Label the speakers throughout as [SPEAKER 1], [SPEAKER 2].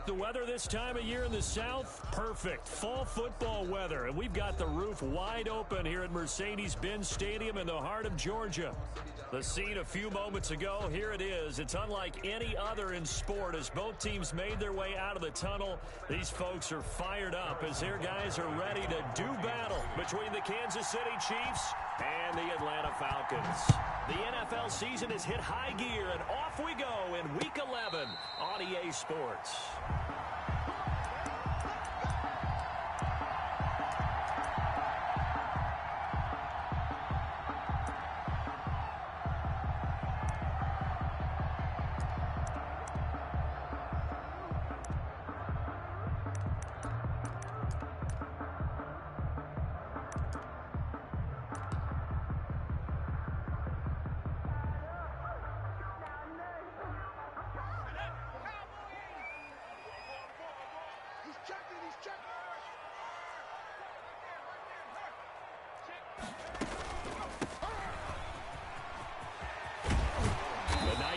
[SPEAKER 1] The weather this time of year in the South, perfect. Fall football weather, and we've got the roof wide open here at Mercedes-Benz Stadium in the heart of Georgia. The scene a few moments ago, here it is. It's unlike any other in sport as both teams made their way out of the tunnel. These folks are fired up as their guys are ready to do battle between the Kansas City Chiefs and the Atlanta Falcons. The NFL season has hit high gear, and off we go in Week 11 on EA Sports.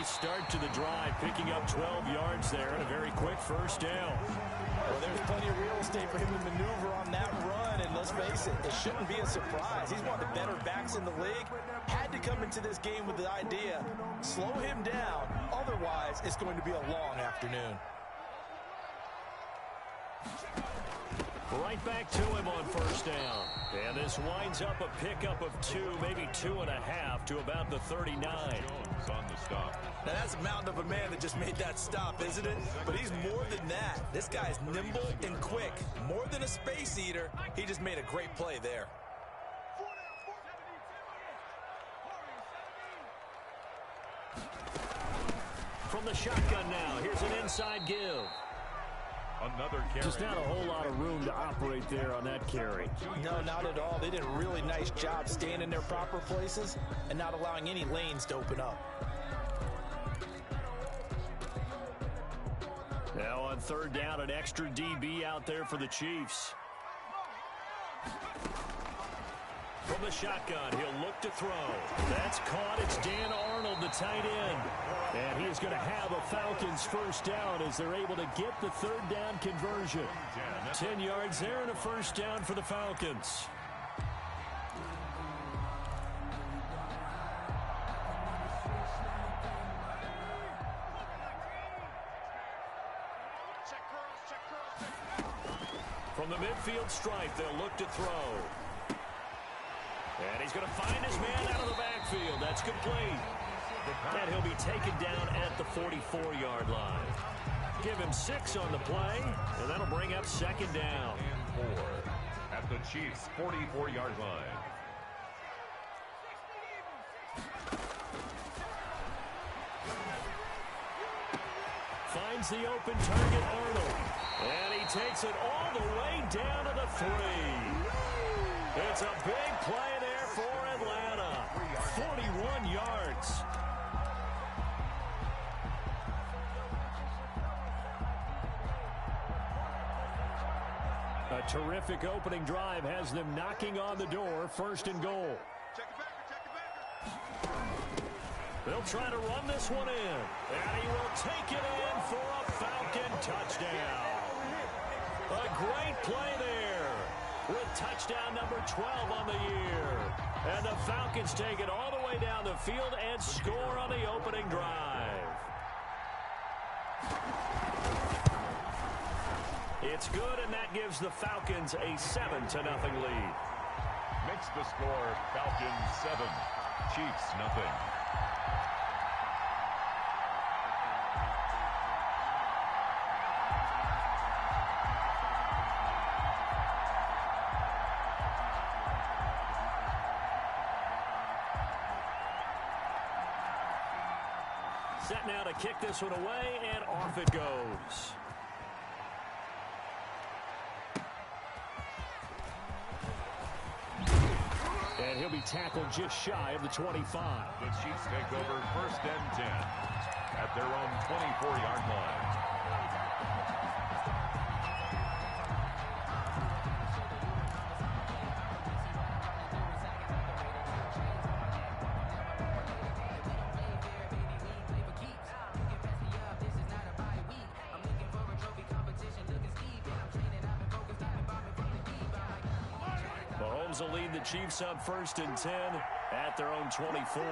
[SPEAKER 1] Start to the drive, picking up 12 yards there and a very quick first down.
[SPEAKER 2] Well, there's plenty of real estate for him to maneuver on that run, and let's face it, it shouldn't be a surprise. He's one of the better backs in the league. Had to come into this game with the idea, slow him down, otherwise it's going to be a long afternoon.
[SPEAKER 1] Right back to him on first down. And this winds up a pickup of 2, maybe 2.5 to about the 39.
[SPEAKER 3] Jones on the stop.
[SPEAKER 2] Now that's a mountain of a man that just made that stop, isn't it? But he's more than that. This guy's nimble and quick. More than a space eater, he just made a great play there.
[SPEAKER 1] From the shotgun now, here's an inside give.
[SPEAKER 3] Another carry.
[SPEAKER 1] Just not a whole lot of room to operate there on that carry.
[SPEAKER 2] No, not at all. They did a really nice job staying in their proper places and not allowing any lanes to open up.
[SPEAKER 1] Now on third down, an extra DB out there for the Chiefs. From the shotgun, he'll look to throw. That's caught. It's Dan Arnold, the tight end. And he is going to have a Falcons first down as they're able to get the third down conversion. 10 yards there and a first down for the Falcons. From the midfield stripe, they'll look to throw. And he's going to find his man out of the backfield. That's complete. And he'll be taken down at the 44-yard line. Give him 6 on the play, and that'll bring up second down.
[SPEAKER 3] And 4 at the Chiefs' 44-yard line.
[SPEAKER 1] Finds the open target, Arnold. And he takes it all the way down to the 3. It's a big play there for Atlanta. 41 yards. A terrific opening drive has them knocking on the door, first and goal. They'll try to run this one in, and he will take it in for a Falcon touchdown. A great play there with touchdown number 12 on the year. And the Falcons take it all the way down the field and score on the opening drive. It's good, and that gives the Falcons a 7-0 lead.
[SPEAKER 3] Makes the score Falcons 7, Chiefs nothing.
[SPEAKER 1] Set now to kick this one away, and off it goes. And he'll be tackled just shy of the 25.
[SPEAKER 3] The Chiefs take over first and 10 at their own 24-yard line.
[SPEAKER 1] Rams will lead the Chiefs up 1st and 10 at their own 24.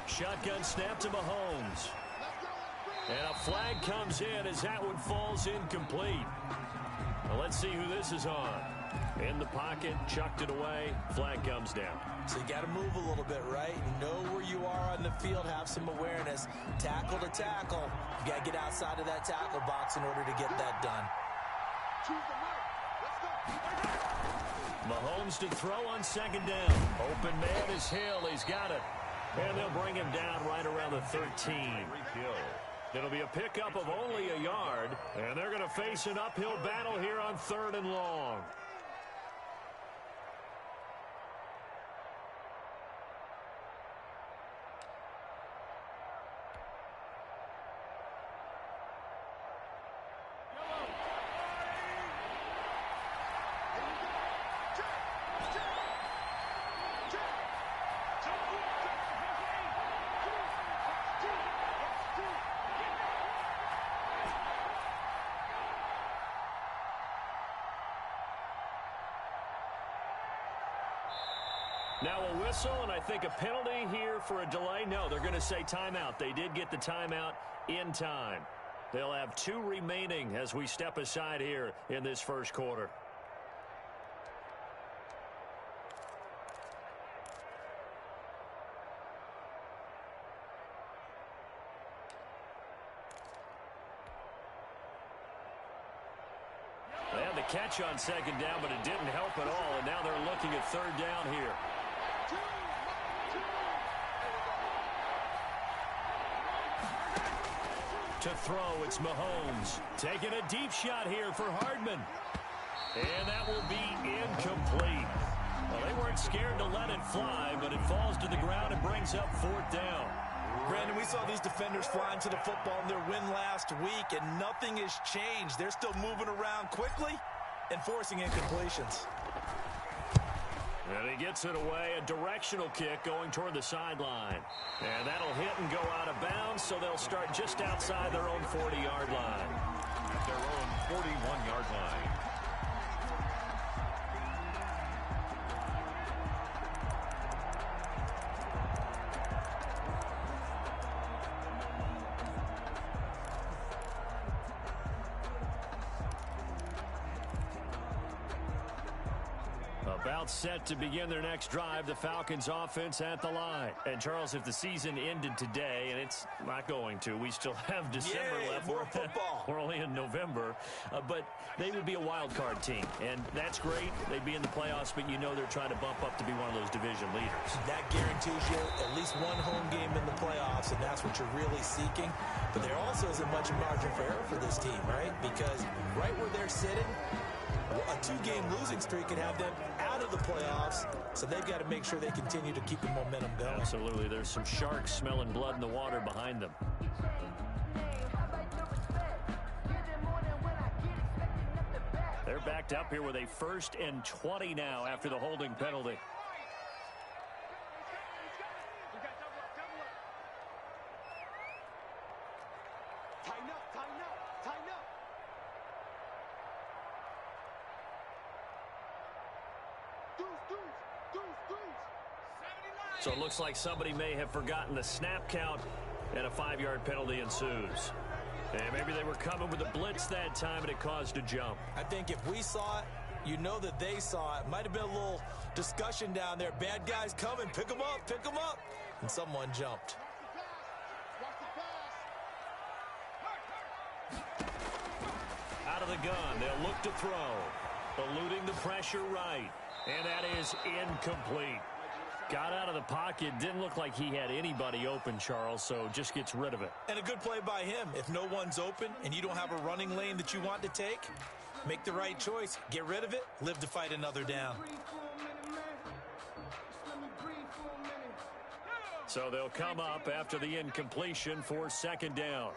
[SPEAKER 1] Shotgun snap to Mahomes. And a flag comes in as that one falls incomplete. Well, let's see who this is on. In the pocket, chucked it away, flag comes down.
[SPEAKER 2] So you got to move a little bit, right? Know where you are on the field, have some awareness. Tackle to tackle. You got to get outside of that tackle box in order to get that done.
[SPEAKER 1] Mahomes to throw on 2nd down. Open man is Hill. He's got it. And they'll bring him down right around the 13. It'll be a pickup of only a yard. And they're going to face an uphill battle here on 3rd and long. Now a whistle, and I think a penalty here for a delay. No, they're going to say timeout. They did get the timeout in time. They'll have 2 remaining as we step aside here in this 1st quarter. They had the catch on 2nd down, but it didn't help at all, and now they're looking at 3rd down here. To throw, it's Mahomes. Taking a deep shot here for Hardman. And that will be incomplete. Well, they weren't scared to let it fly, but it falls to the ground and brings up 4th down.
[SPEAKER 2] Brandon, we saw these defenders flying to the football in their win last week, and nothing has changed. They're still moving around quickly and forcing incompletions.
[SPEAKER 1] And he gets it away, a directional kick going toward the sideline. And that'll hit and go out of bounds, so they'll start just outside their own 40-yard line.
[SPEAKER 3] At their own 41-yard line.
[SPEAKER 1] About set to begin their next drive, the Falcons offense at the line. And Charles, if the season ended today, and it's not going to, we still have December left.
[SPEAKER 2] More football.
[SPEAKER 1] We're only in November, but they would be a wild card team, and that's great. They'd be in the playoffs, but you know they're trying to bump up to be one of those division leaders.
[SPEAKER 2] That guarantees you at least one home game in the playoffs, and that's what you're really seeking. But there also isn't much margin for error for this team, right? Because right where they're sitting, a 2-game losing streak could have them out of the playoffs, so they've got to make sure they continue to keep the momentum going.
[SPEAKER 1] Absolutely. There's some sharks smelling blood in the water behind them. They're backed up here with a 1st and 20 now after the holding penalty. So it looks like somebody may have forgotten the snap count, and a 5-yard penalty ensues. And maybe they were coming with a blitz that time, and it caused a jump.
[SPEAKER 2] I think if we saw it, you know that they saw it. Might have been a little discussion down there. Bad guys coming. Pick them up. Pick them up. And someone jumped.
[SPEAKER 1] Out of the gun. They'll look to throw. Eluding the pressure right. And that is incomplete. Got out of the pocket. Didn't look like he had anybody open, Charles, so just gets rid of it.
[SPEAKER 2] And a good play by him. If no one's open and you don't have a running lane that you want to take, make the right choice. Get rid of it. Live to fight another down.
[SPEAKER 1] So they'll come up after the incompletion for 2nd down.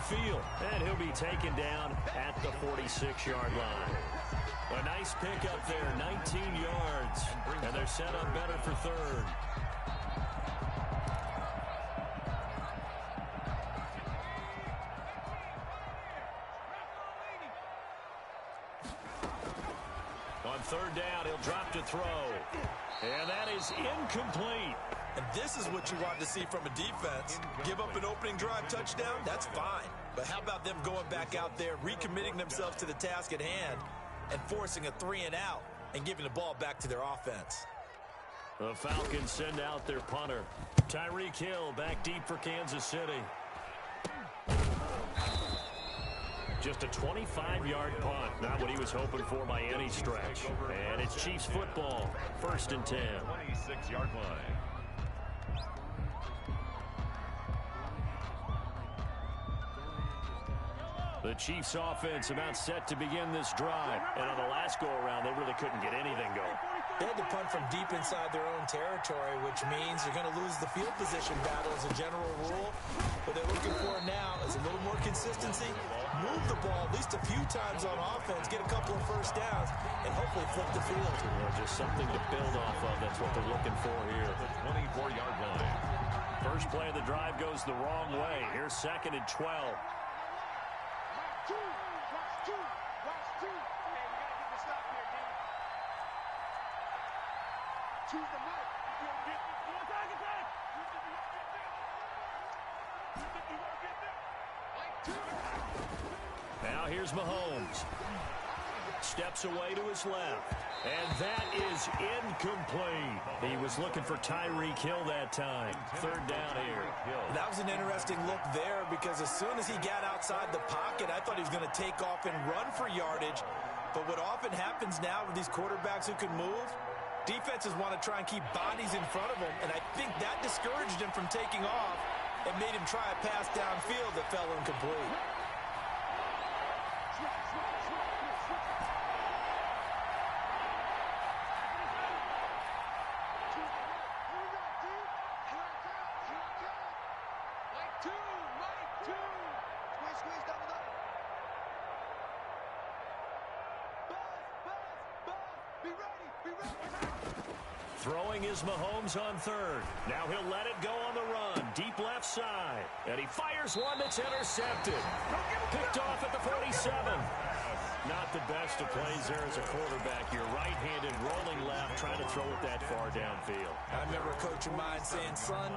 [SPEAKER 1] downfield. And he'll be taken down at the 46-yard line. A nice pickup there, 19 yards. And they're set up better for third. On third down, he'll drop to throw. And that is incomplete.
[SPEAKER 2] And this is what you want to see from a defense. Give up an opening drive touchdown, that's fine. But how about them going back out there, recommitting themselves to the task at hand, and forcing a 3-and-out and giving the ball back to their offense.
[SPEAKER 1] The Falcons send out their punter. Tyreek Hill back deep for Kansas City. Just a 25-yard punt. Not what he was hoping for by any stretch. And it's Chiefs football. 1st and 10.
[SPEAKER 3] 26-yard line.
[SPEAKER 1] The Chiefs offense about set to begin this drive. And on the last go-around, they really couldn't get anything going.
[SPEAKER 2] They had to punt from deep inside their own territory, which means you're going to lose the field position battle as a general rule. What they're looking for now is a little more consistency, move the ball at least a few times on offense, get a couple of first downs, and hopefully flip the field.
[SPEAKER 1] Well, just something to build off of. That's what they're looking for here.
[SPEAKER 3] The 24-yard line.
[SPEAKER 1] First play of the drive goes the wrong way. Here's 2nd and 12. Now here's Mahomes. Steps away to his left. And that is incomplete. He was looking for Tyreek Hill that time. 3rd down here.
[SPEAKER 2] That was an interesting look there because as soon as he got outside the pocket, I thought he was going to take off and run for yardage. But what often happens now with these quarterbacks who can move, defenses want to try and keep bodies in front of them, and I think that discouraged him from taking off and made him try a pass downfield that fell incomplete.
[SPEAKER 1] Throwing is Mahomes on 3rd. Now he'll let it go on the run. Deep left side. And he fires one that's intercepted. Picked off at the 47. Not the best of plays there as a quarterback. You're right-handed, rolling left, trying to throw it that far downfield.
[SPEAKER 2] I remember a coach of mine saying, son,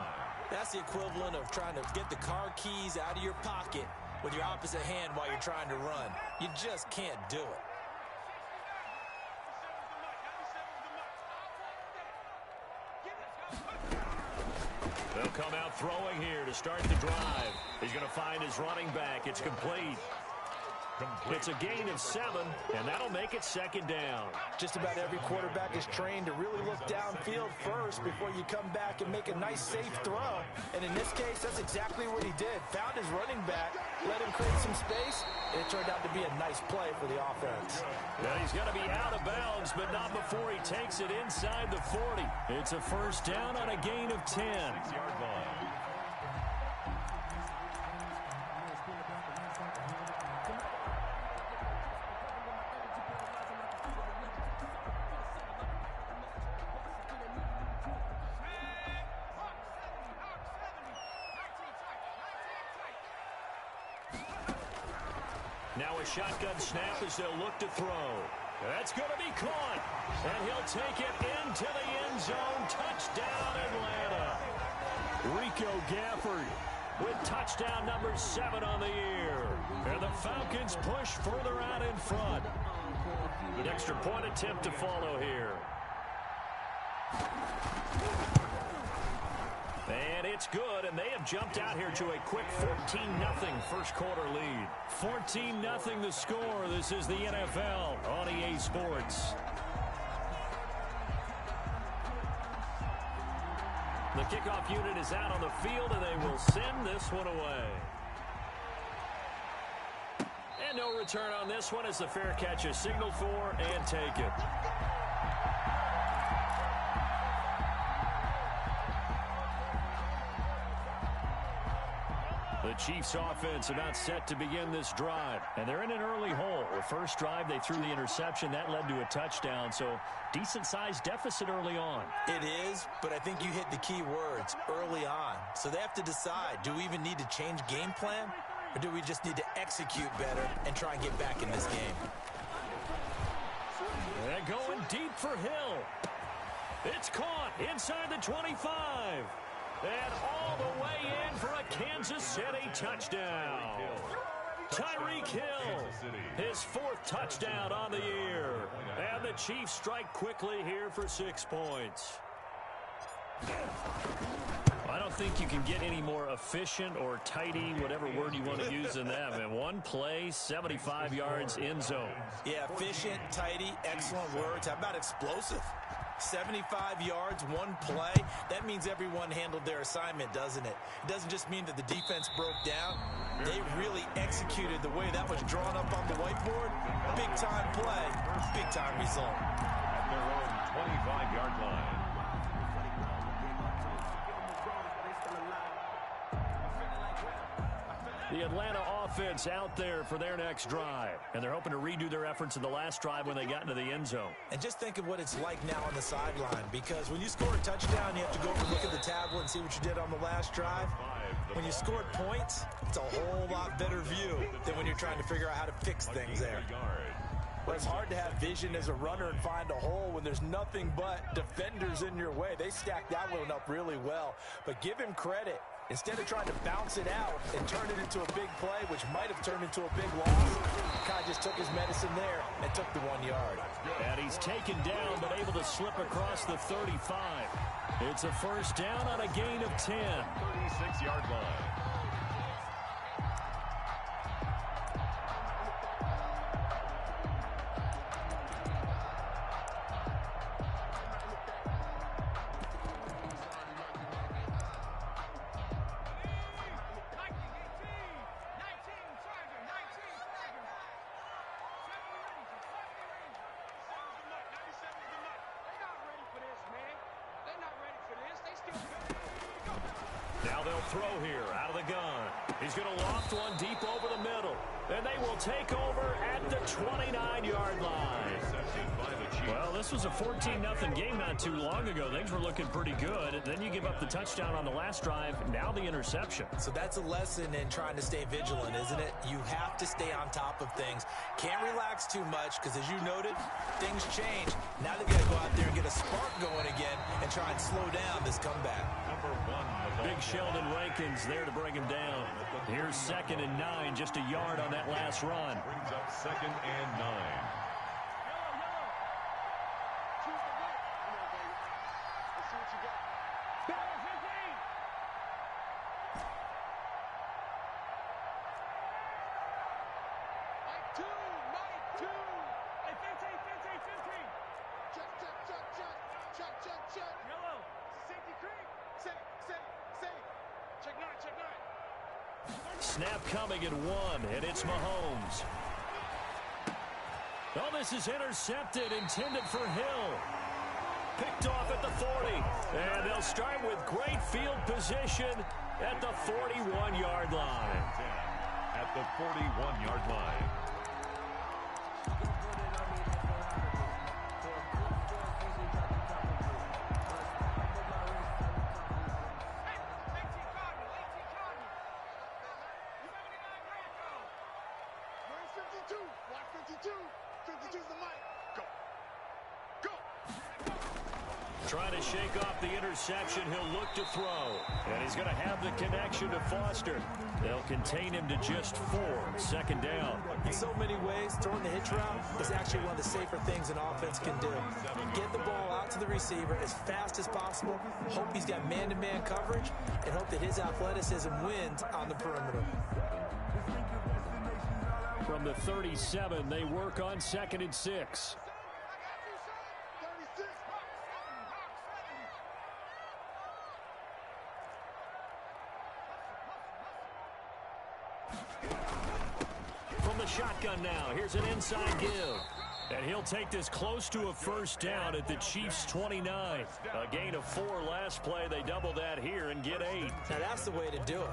[SPEAKER 2] that's the equivalent of trying to get the car keys out of your pocket with your opposite hand while you're trying to run. You just can't do it.
[SPEAKER 1] They'll come out throwing here to start the drive. He's going to find his running back. It's complete. It's a gain of 7, and that'll make it 2nd down.
[SPEAKER 2] Just about every quarterback is trained to really look downfield first before you come back and make a nice, safe throw. And in this case, that's exactly what he did. Found his running back, let him create some space, and it turned out to be a nice play for the offense.
[SPEAKER 1] Now he's got to be out of bounds, but not before he takes it inside the 40. It's a 1st down on a gain of 10.
[SPEAKER 3] 6-yard line.
[SPEAKER 1] Now a shotgun snap as they'll look to throw. That's going to be caught. And he'll take it into the end zone. Touchdown, Atlanta. Rico Gafford with touchdown number 7 on the year. And the Falcons push further out in front. An extra point attempt to follow here. And it's good, and they have jumped out here to a quick 14-0 first quarter lead. 14-0 the score. This is the NFL on EA Sports. The kickoff unit is out on the field, and they will send this one away. And no return on this one as the fair catch is signaled for and taken. The Chiefs offense about set to begin this drive. And they're in an early hole. The first drive, they threw the interception. That led to a touchdown. So decent-sized deficit early on.
[SPEAKER 2] It is, but I think you hit the key words, early on. So they have to decide, do we even need to change game plan? Or do we just need to execute better and try and get back in this game?
[SPEAKER 1] They're going deep for Hill. It's caught inside the 25. And all the way in for a Kansas City touchdown. Tyreek Hill, his 4th touchdown on the year. And the Chiefs strike quickly here for 6 points. I don't think you can get any more efficient or tidy, whatever word you want to use in that. And one play, 75 yards in zone.
[SPEAKER 2] Yeah, efficient, tidy, excellent words. How about explosive? 75 yards, one play. That means everyone handled their assignment, doesn't it? It doesn't just mean that the defense broke down. They really executed the way that was drawn up on the whiteboard. Big-time play, big-time result.
[SPEAKER 3] At their own 25-yard line.
[SPEAKER 1] The Atlanta offense out there for their next drive. And they're hoping to redo their efforts in the last drive when they got into the end zone.
[SPEAKER 2] And just think of what it's like now on the sideline, because when you score a touchdown, you have to go over and look at the tablet and see what you did on the last drive. When you scored points, it's a whole lot better view than when you're trying to figure out how to fix things there. But it's hard to have vision as a runner and find a hole when there's nothing but defenders in your way. They stacked that one up really well. But give him credit. Instead of trying to bounce it out and turn it into a big play, which might have turned into a big loss, Kai just took his medicine there and took the 1 yard.
[SPEAKER 1] And he's taken down but able to slip across the 35. It's a first down on a gain of 10.
[SPEAKER 3] 36-yard line.
[SPEAKER 1] Now they'll throw here out of the gun. He's going to loft one deep over the middle. And they will take over at the 29-yard line. Well, this was a 14-0 game not too long ago. Things were looking pretty good. Then you give up the touchdown on the last drive. Now the interception.
[SPEAKER 2] So that's a lesson in trying to stay vigilant, isn't it? You have to stay on top of things. Can't relax too much because, as you noted, things change. Now they've got to go out there and get a spark going again and try and slow down this comeback.
[SPEAKER 1] Big Sheldon Rankins there to bring him down. Here's 2nd and 9, just a yard on that last run.
[SPEAKER 3] Brings up 2nd and 9.
[SPEAKER 1] Snap coming at 1, and it's Mahomes. Oh, this is intercepted, intended for Hill. Picked off at the 40. And they'll start with great field position at the 41-yard line.
[SPEAKER 3] At the 41-yard line.
[SPEAKER 1] Trying to shake off the interception, he'll look to throw. And he's going to have the connection to Foster. They'll contain him to just 4. 2nd down.
[SPEAKER 2] In so many ways, throwing the hitch route is actually one of the safer things an offense can do. Get the ball out to the receiver as fast as possible, hope he's got man-to-man coverage, and hope that his athleticism wins on the perimeter.
[SPEAKER 1] From the 37, they work on 2nd and 6. From the shotgun now, here's an inside give. And he'll take this close to a first down at the Chiefs' 29. A gain of 4 last play. They double that here and get 8.
[SPEAKER 2] Now that's the way to do it.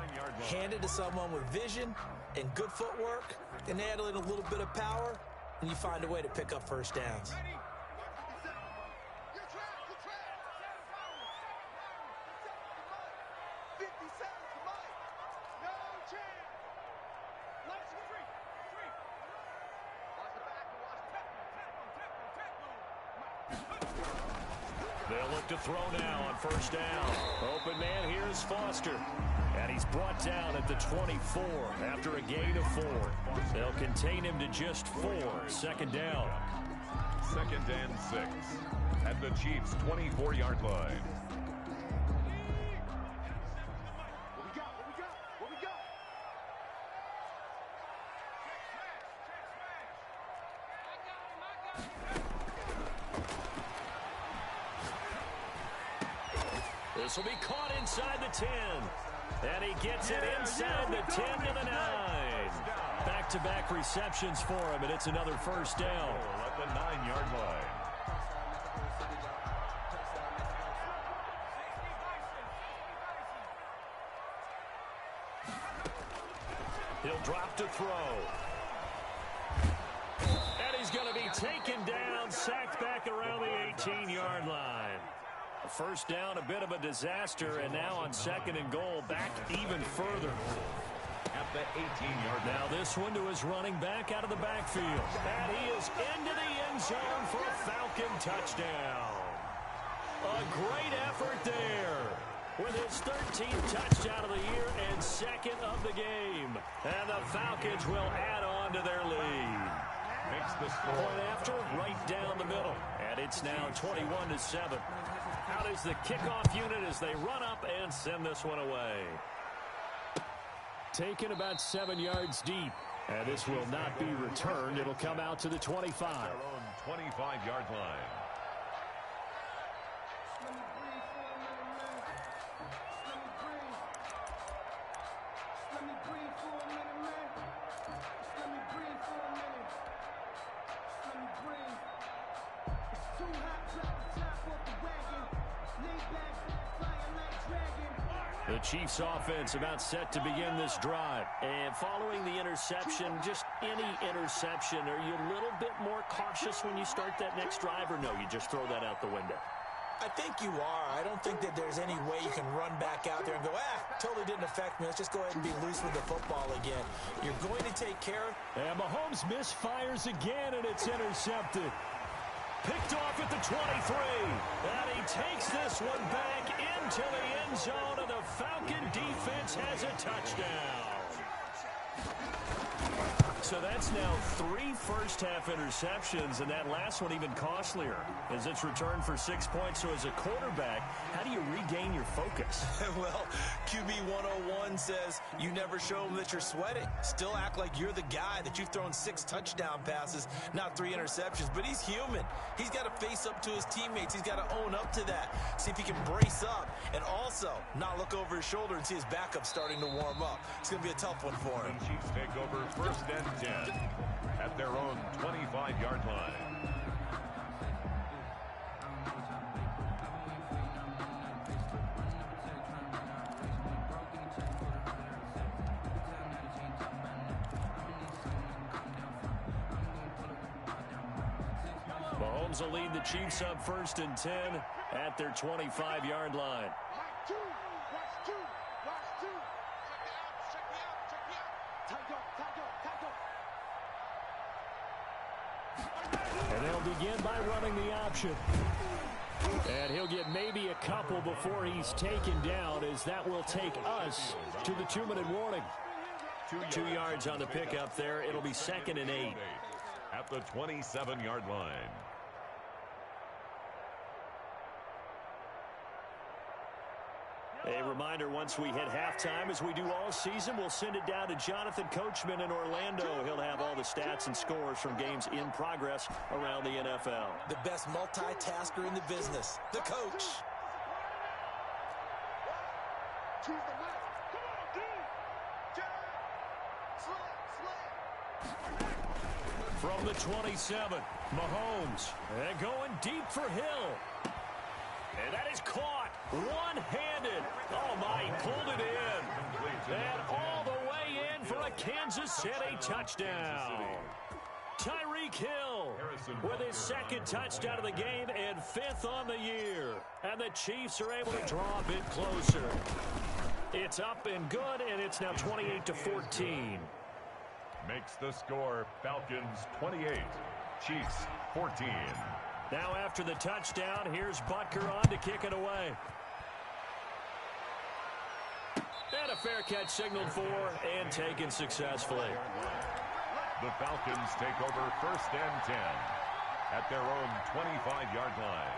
[SPEAKER 2] Hand it to someone with vision and good footwork, and add in a little bit of power, and you find a way to pick up first downs.
[SPEAKER 1] They'll look to throw now on first down. Open man here is Foster. And he's brought down at the 24 after a gain of 4. They'll contain him to just 4. Second down.
[SPEAKER 3] 2nd and 6 at the Chiefs' 24-yard line.
[SPEAKER 1] This will be caught inside the 10. And he gets it inside the 10 to the 9. Back-to-back receptions for him, and it's another first down.
[SPEAKER 3] At the 9-yard line.
[SPEAKER 1] He'll drop to throw. And he's going to be taken down, sacked back around the 18-yard line. A first down, a bit of a disaster, and now on 2nd and goal, back even further.
[SPEAKER 3] At the 18-yard line.
[SPEAKER 1] Now this one to his running back out of the backfield. And he is into the end zone for a Falcon touchdown. A great effort there with his 13th touchdown of the year and 2nd of the game. And the Falcons will add on to their lead.
[SPEAKER 3] Makes the score.
[SPEAKER 1] Point after, right down the middle. And it's now 21-7. Out is the kickoff unit as they run up and send this one away. Taken about 7 yards deep. And this will not be returned. It'll come out to the 25.
[SPEAKER 3] Their own 25-yard line.
[SPEAKER 1] The Chiefs offense about set to begin this drive. And following the interception, just any interception, are you a little bit more cautious when you start that next drive, or no, you just throw that out the window?
[SPEAKER 2] I think you are. I don't think that there's any way you can run back out there and go, totally didn't affect me. Let's just go ahead and be loose with the football again. You're going to take care of.
[SPEAKER 1] And Mahomes misfires again, and it's intercepted. Picked off at the 23. And he takes this one back into the end zone, and the Falcon defense has a touchdown. So that's now 3 first-half interceptions, and that last one even costlier as it's returned for 6 points. So as a quarterback, how do you regain your focus?
[SPEAKER 2] Well, QB 101 says you never show them that you're sweating. Still act like you're the guy, that you've thrown 6 touchdown passes, not 3 interceptions. But he's human. He's got to face up to his teammates. He's got to own up to that. See if he can brace up and also not look over his shoulder and see his backup starting to warm up. It's going to be a tough one for him.
[SPEAKER 3] The Chiefs take over 1st and 10 at their own 25-yard line.
[SPEAKER 1] Mahomes will lead the Chiefs up 1st and 10 at their 25-yard line. And they'll begin by running the option. And he'll get maybe a couple before he's taken down, as that will take us to the 2-minute warning. 2 yards on the pickup there. It'll be 2nd and 8.
[SPEAKER 3] At the 27-yard line.
[SPEAKER 1] A reminder, once we hit halftime, as we do all season, we'll send it down to Jonathan Coachman in Orlando. He'll have all the stats and scores from games in progress around the NFL.
[SPEAKER 2] The best multitasker in the business, the coach.
[SPEAKER 1] From the 27, Mahomes. And going deep for Hill. And that is caught one-handed. Oh, my, he pulled it in. And all the way in for a Kansas City touchdown. Tyreek Hill with his second touchdown of the game and 5th on the year. And the Chiefs are able to draw a bit closer. It's up and good, and it's now 28-14.
[SPEAKER 3] Makes the score Falcons 28, Chiefs 14.
[SPEAKER 1] Now after the touchdown, here's Butker on to kick it away. And a fair catch signaled for and taken successfully.
[SPEAKER 3] The Falcons take over 1st and 10 at their own 25-yard line.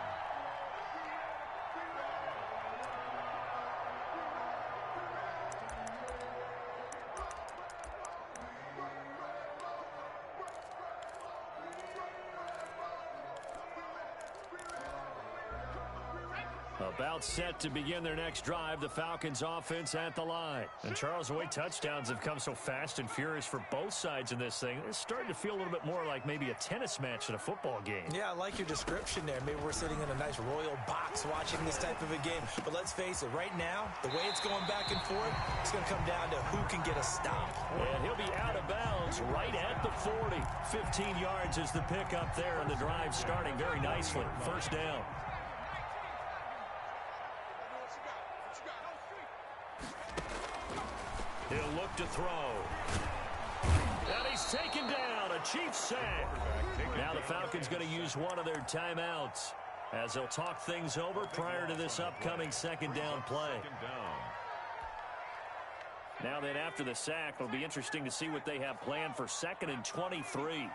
[SPEAKER 1] About set to begin their next drive, the Falcons offense at the line. And Charles, the way touchdowns have come so fast and furious for both sides in this thing, it's starting to feel a little bit more like maybe a tennis match than a football game.
[SPEAKER 2] Yeah, I like your description there. Maybe we're sitting in a nice royal box watching this type of a game. But let's face it, right now, the way it's going back and forth, it's going to come down to who can get a stop.
[SPEAKER 1] And he'll be out of bounds right at the 40. 15 yards is the pickup there, and the drive starting very nicely. 1st down. He'll look to throw. And he's taken down. A Chiefs sack. Now the Falcons going to use one of their timeouts as they'll talk things over prior to this upcoming 2nd down play. Now then, after the sack, it'll be interesting to see what they have planned for 2nd and 23.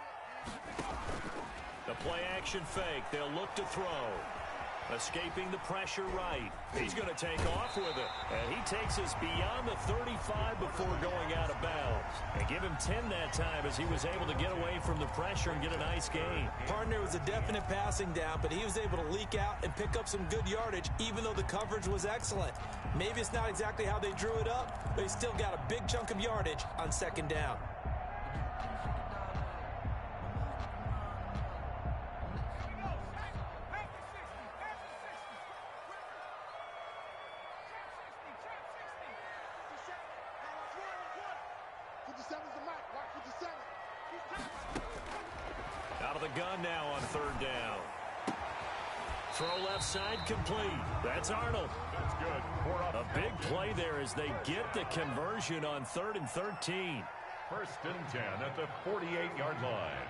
[SPEAKER 1] The play action fake. They'll look to throw. Escaping the pressure right. He's going to take off with it. And he takes us beyond the 35 before going out of bounds. And give him 10 that time as he was able to get away from the pressure and get a nice gain.
[SPEAKER 2] Partner was a definite passing down, but he was able to leak out and pick up some good yardage, even though the coverage was excellent. Maybe it's not exactly how they drew it up, but he still got a big chunk of yardage on 2nd down.
[SPEAKER 1] Out of the gun now on 3rd down. Throw left side complete. That's Arnold.
[SPEAKER 3] That's good.
[SPEAKER 1] A big play there as they get the conversion on 3rd and 13.
[SPEAKER 3] 1st and 10 at the 48-yard line.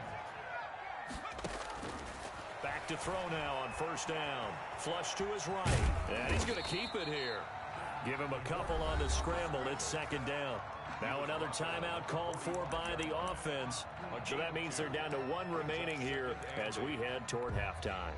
[SPEAKER 1] Back to throw now on 1st down. Flush to his right. And he's going to keep it here. Give him a couple on the scramble. It's 2nd down. Now another timeout called for by the offense. So that means they're down to 1 remaining here as we head toward halftime.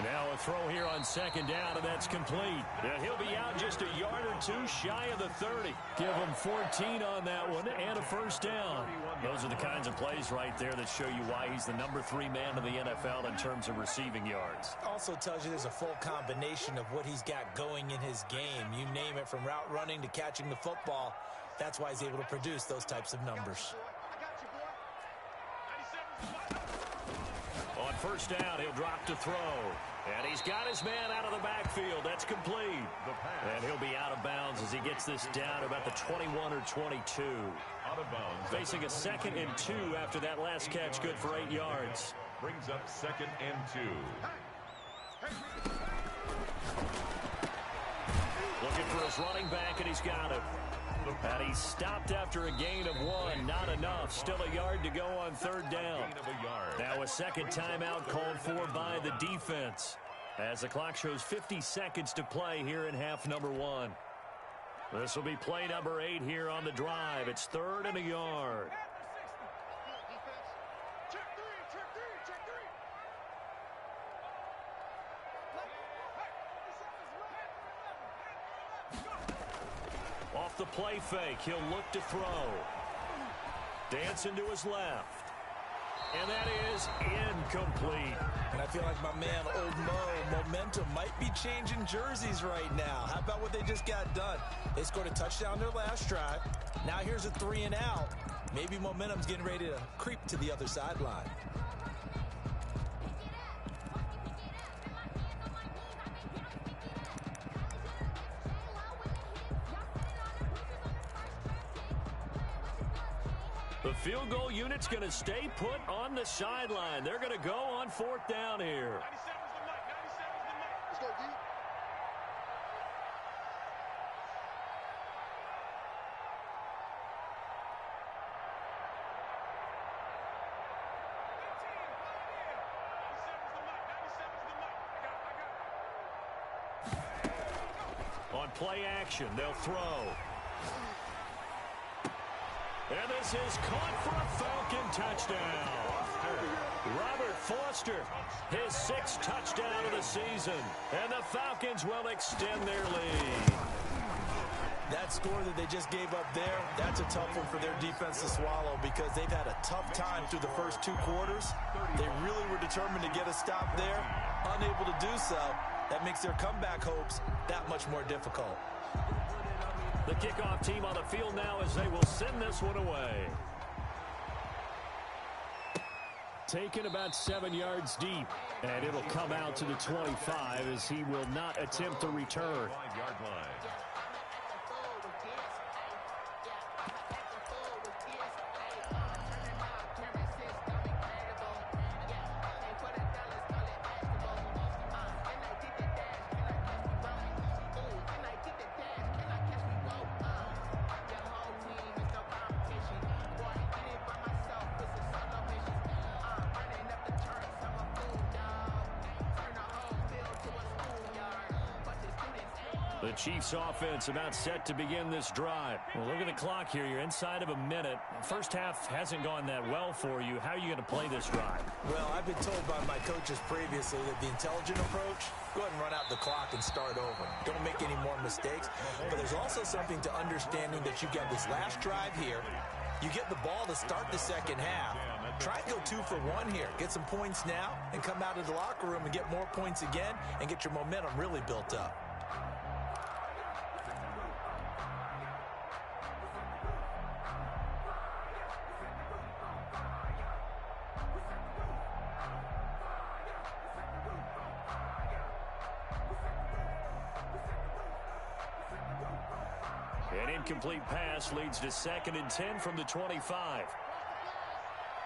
[SPEAKER 1] Now a throw here on 2nd down, and that's complete. Yeah, he'll be out just a yard or 2 shy of the 30. Give him 14 on that one and a 1st down. Those are the kinds of plays right there that show you why he's the number 3 man in the NFL in terms of receiving yards.
[SPEAKER 2] Also tells you there's a full combination of what he's got going in his game. You name it, from route running to catching the football. That's why he's able to produce those types of numbers.
[SPEAKER 1] On 1st down, he'll drop to throw. And he's got his man out of the backfield. That's complete. And he'll be out of bounds as he gets this down about the 21 or 22.
[SPEAKER 3] Out of bounds.
[SPEAKER 1] Facing a 2nd and 2 after that last catch, good for 8 yards.
[SPEAKER 3] Brings up 2nd and 2.
[SPEAKER 1] Looking for his running back, and he's got him. And he's stopped after a gain of 1. Not enough. Still a yard to go on 3rd down. Now a 2nd timeout called for by the defense as the clock shows 50 seconds to play here in half number 1. This will be play number 8 here on the drive. It's 3rd and a yard. Off the play fake, he'll look to throw. Dancing to his left. And that is incomplete.
[SPEAKER 2] And I feel like my man, Old Mo, momentum might be changing jerseys right now. How about what they just got done? They scored a touchdown their last drive. Now here's a 3 and out. Maybe momentum's getting ready to creep to the other sideline.
[SPEAKER 1] The field goal unit's going to stay put on the sideline. They're going to go on 4th down here.
[SPEAKER 4] 97's the mic. 97's the mic. Let's go, D.
[SPEAKER 1] On play action, they'll throw. And this is caught for a Falcon touchdown. Robert Foster, his 6th touchdown of the season. And the Falcons will extend their lead.
[SPEAKER 2] That score that they just gave up there, that's a tough one for their defense to swallow because they've had a tough time through the first 2 quarters. They really were determined to get a stop there, unable to do so. That makes their comeback hopes that much more difficult.
[SPEAKER 1] The kickoff team on the field now as they will send this one away. Taken about 7 yards deep, and it'll come out to the 25 as he will not attempt to return.
[SPEAKER 3] 5-yard line.
[SPEAKER 1] The Chiefs offense about set to begin this drive. Well, look at the clock here. You're inside of a minute. First half hasn't gone that well for you. How are you going to play this drive?
[SPEAKER 2] Well, I've been told by my coaches previously that the intelligent approach, go ahead and run out the clock and start over. Don't make any more mistakes. But there's also something to understanding that you got this last drive here. You get the ball to start the second half. Try and go 2 for 1 here. Get some points now and come out of the locker room and get more points again and get your momentum really built up.
[SPEAKER 1] An incomplete pass leads to 2nd and 10 from the 25.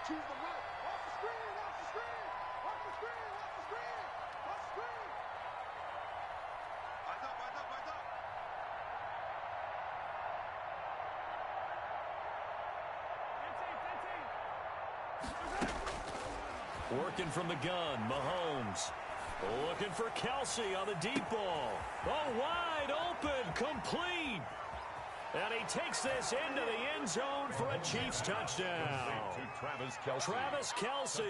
[SPEAKER 4] Choose the right. Off the screen. Off the screen. Off the screen. Off the screen. Off the screen. Eyes up. Eyes up. Eyes up.
[SPEAKER 1] Working from the gun, Mahomes. Looking for Kelsey on the deep ball. Oh, wide open, complete. And he takes this into the end zone for a Chiefs touchdown. Travis Kelsey,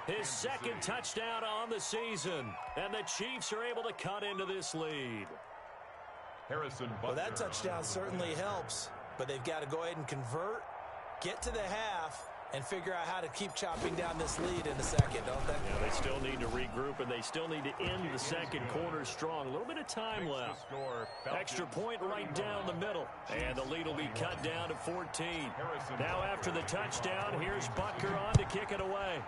[SPEAKER 1] his 2nd touchdown on the season. And the Chiefs are able to cut into this lead.
[SPEAKER 2] Well, that touchdown certainly helps, but they've got to go ahead and convert, get to the half, and figure out how to keep chopping down this lead in the second, don't they?
[SPEAKER 1] Yeah, they still need to regroup, and they still need to end the second quarter strong. A little bit of time left. Extra point right down the middle, and the lead will be cut down to 14. Now after the touchdown, here's Butker on to kick it away.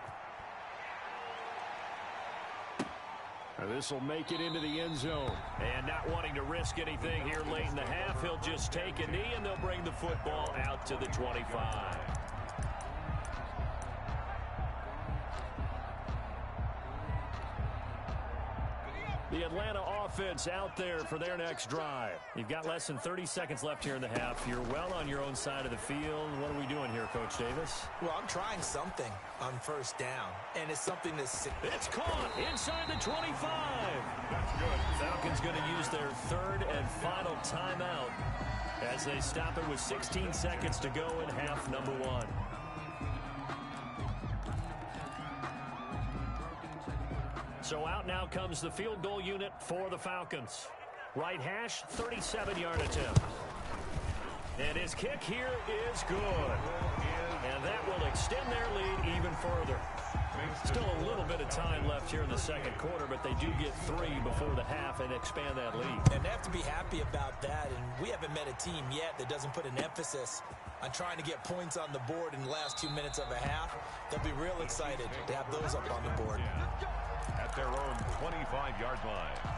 [SPEAKER 1] This will make it into the end zone. And not wanting to risk anything here late in the half, he'll just take a knee, and they'll bring the football out to the 25. The Atlanta offense out there for their next drive. You've got less than 30 seconds left here in the half. You're well on your own side of the field. What are we doing here, Coach Davis?
[SPEAKER 2] Well, I'm trying something on 1st down, and it's something that's...
[SPEAKER 1] It's caught inside the 25. That's good. Falcons going to use their 3rd and final timeout as they stop it with 16 seconds to go in half number 1. So out now comes the field goal unit for the Falcons. Right hash, 37-yard attempt. And his kick here is good. And that will extend their lead even further. Still a little bit of time left here in the second quarter, but they do get 3 before the half and expand that lead.
[SPEAKER 2] And they have to be happy about that, and we haven't met a team yet that doesn't put an emphasis on trying to get points on the board in the last 2 minutes of a half. They'll be real excited to have those up on the board.
[SPEAKER 3] At their own 25-yard line.